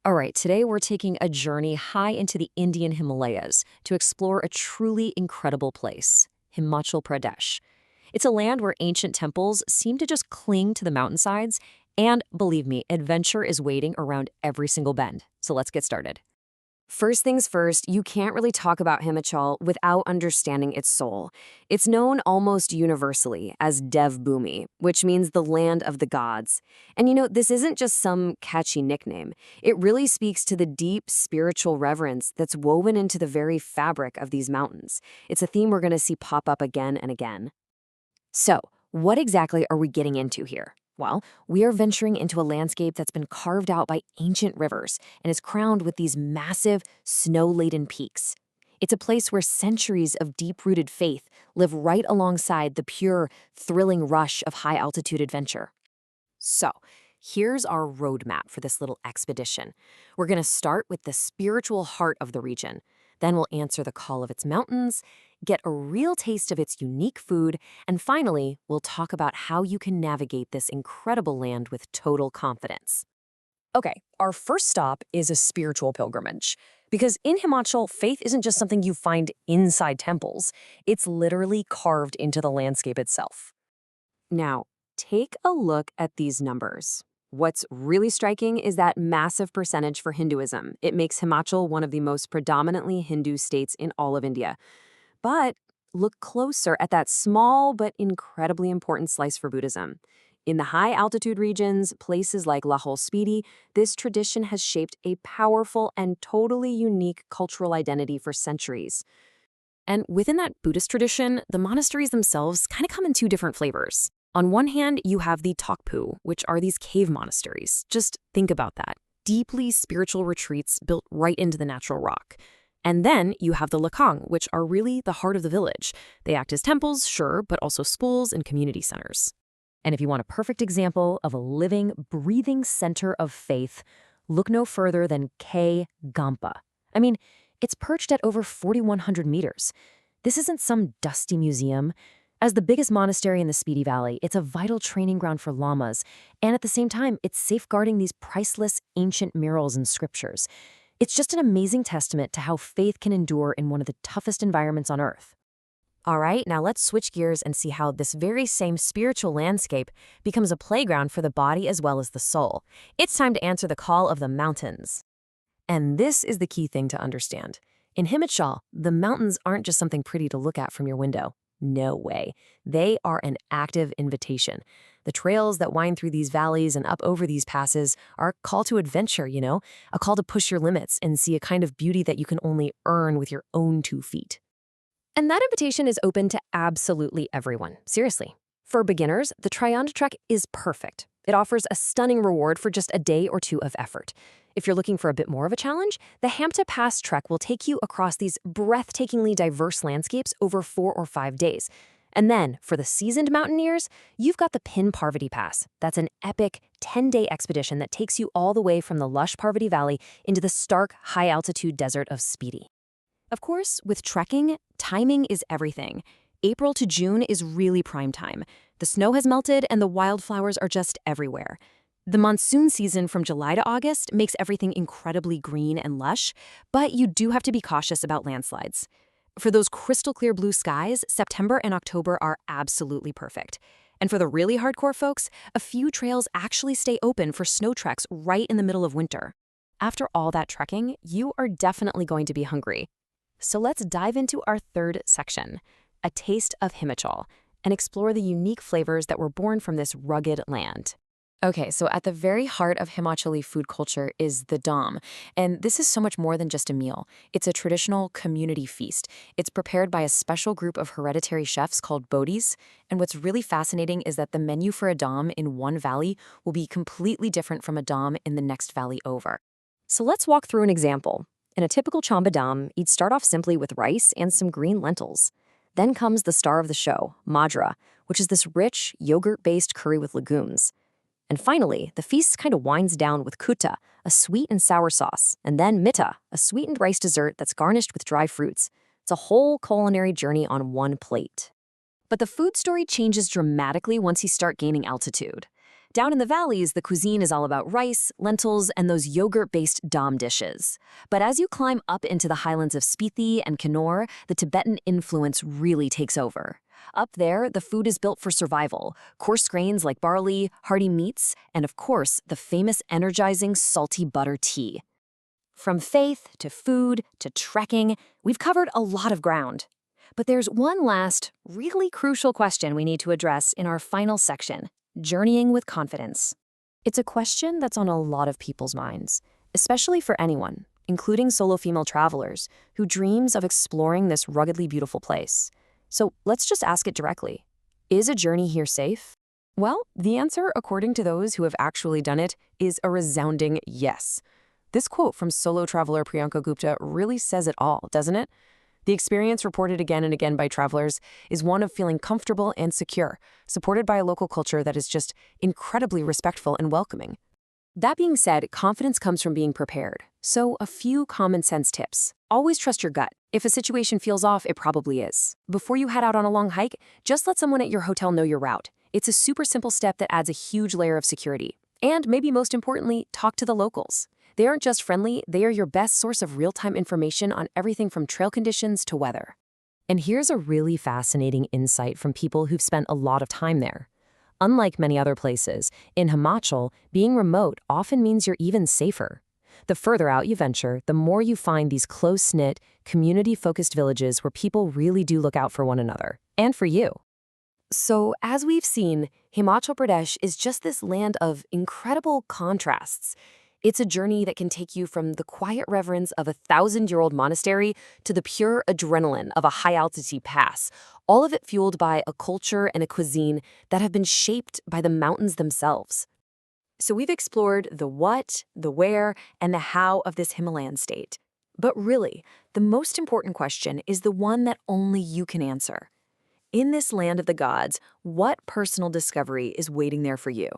All right, today we're taking a journey high into the Indian Himalayas to explore a truly incredible place, Himachal Pradesh. It's a land where ancient temples seem to just cling to the mountainsides, and believe me, adventure is waiting around every single bend. So let's get started. First things first, you can't really talk about Himachal without understanding its soul. It's known almost universally as Dev Bhumi, which means the land of the gods. And this isn't just some catchy nickname. It really speaks to the deep spiritual reverence that's woven into the very fabric of these mountains. It's a theme we're going to see pop up again and again. So, what exactly are we getting into here? Well, we are venturing into a landscape that's been carved out by ancient rivers and is crowned with these massive, snow-laden peaks. It's a place where centuries of deep-rooted faith live right alongside the pure, thrilling rush of high-altitude adventure. So, here's our roadmap for this little expedition. We're going to start with the spiritual heart of the region. Then we'll answer the call of its mountains, get a real taste of its unique food, and finally, we'll talk about how you can navigate this incredible land with total confidence. Okay, our first stop is a spiritual pilgrimage. Because in Himachal, faith isn't just something you find inside temples, it's literally carved into the landscape itself. Now, take a look at these numbers. What's really striking is that massive percentage for Hinduism. It makes Himachal one of the most predominantly Hindu states in all of India. But look closer at that small but incredibly important slice for Buddhism. In the high-altitude regions, places like Lahore Spiti, this tradition has shaped a powerful and totally unique cultural identity for centuries. And within that Buddhist tradition, the monasteries themselves kind of come in two different flavors. On one hand, you have the Tokpu, which are these cave monasteries. Just think about that. Deeply spiritual retreats built right into the natural rock. And then you have the Lakang, which are really the heart of the village. They act as temples, sure, but also schools and community centers. And if you want a perfect example of a living, breathing center of faith, look no further than Kye Gampa. I mean, it's perched at over 4,100 meters. This isn't some dusty museum. As the biggest monastery in the Spiti Valley, it's a vital training ground for lamas, and at the same time, it's safeguarding these priceless ancient murals and scriptures. It's just an amazing testament to how faith can endure in one of the toughest environments on Earth. All right, now let's switch gears and see how this very same spiritual landscape becomes a playground for the body as well as the soul. It's time to answer the call of the mountains. And this is the key thing to understand. In Himachal, the mountains aren't just something pretty to look at from your window. No way. They are an active invitation. The trails that wind through these valleys and up over these passes are a call to adventure, a call to push your limits and see a kind of beauty that you can only earn with your own 2 feet. And that invitation is open to absolutely everyone. Seriously. For beginners, the Trianda Trek is perfect. It offers a stunning reward for just a day or 2 of effort. If you're looking for a bit more of a challenge, the Hamta Pass Trek will take you across these breathtakingly diverse landscapes over 4 or 5 days. And then, for the seasoned mountaineers, you've got the Pin Parvati Pass. That's an epic 10-day expedition that takes you all the way from the lush Parvati Valley into the stark, high-altitude desert of Spiti. Of course, with trekking, timing is everything. April to June is really prime time. The snow has melted and the wildflowers are just everywhere. The monsoon season from July to August makes everything incredibly green and lush, but you do have to be cautious about landslides. For those crystal clear blue skies, September and October are absolutely perfect. And for the really hardcore folks, a few trails actually stay open for snow treks right in the middle of winter. After all that trekking, you are definitely going to be hungry. So let's dive into our third section, a taste of Himachal, and explore the unique flavors that were born from this rugged land. Okay, so at the very heart of Himachali food culture is the dam, and this is so much more than just a meal. It's a traditional community feast. It's prepared by a special group of hereditary chefs called bodhis, and what's really fascinating is that the menu for a dam in one valley will be completely different from a dam in the next valley over. So let's walk through an example. In a typical chamba dam, you'd start off simply with rice and some green lentils. Then comes the star of the show, madra, which is this rich, yogurt-based curry with legumes. And finally, the feast kind of winds down with kutta, a sweet and sour sauce, and then mitta, a sweetened rice dessert that's garnished with dry fruits. It's a whole culinary journey on one plate. But the food story changes dramatically once you start gaining altitude. Down in the valleys, the cuisine is all about rice, lentils, and those yogurt-based dom dishes. But as you climb up into the highlands of Spiti and Kinnaur, the Tibetan influence really takes over. Up there, the food is built for survival: coarse grains like barley, hearty meats, and of course, the famous energizing salty butter tea. From faith to food to trekking, we've covered a lot of ground. But there's one last, really crucial question we need to address in our final section: journeying with confidence. It's a question that's on a lot of people's minds, especially for anyone, including solo female travelers, who dreams of exploring this ruggedly beautiful place. So let's just ask it directly. Is a journey here safe? Well, the answer, according to those who have actually done it, is a resounding yes. This quote from solo traveler Priyanka Gupta really says it all, doesn't it? The experience, reported again and again by travelers, is one of feeling comfortable and secure, supported by a local culture that is just incredibly respectful and welcoming. That being said, confidence comes from being prepared. So a few common sense tips. Always trust your gut. If a situation feels off, it probably is. Before you head out on a long hike, just let someone at your hotel know your route. It's a super simple step that adds a huge layer of security. And maybe most importantly, talk to the locals. They aren't just friendly, they are your best source of real-time information on everything from trail conditions to weather. And here's a really fascinating insight from people who've spent a lot of time there. Unlike many other places, in Himachal, being remote often means you're even safer. The further out you venture, the more you find these close-knit, community-focused villages where people really do look out for one another, and for you. So, as we've seen, Himachal Pradesh is just this land of incredible contrasts. It's a journey that can take you from the quiet reverence of a 1,000-year-old monastery to the pure adrenaline of a high-altitude pass, all of it fueled by a culture and a cuisine that have been shaped by the mountains themselves. So we've explored the what, the where, and the how of this Himalayan state. But really, the most important question is the one that only you can answer. In this land of the gods, what personal discovery is waiting there for you?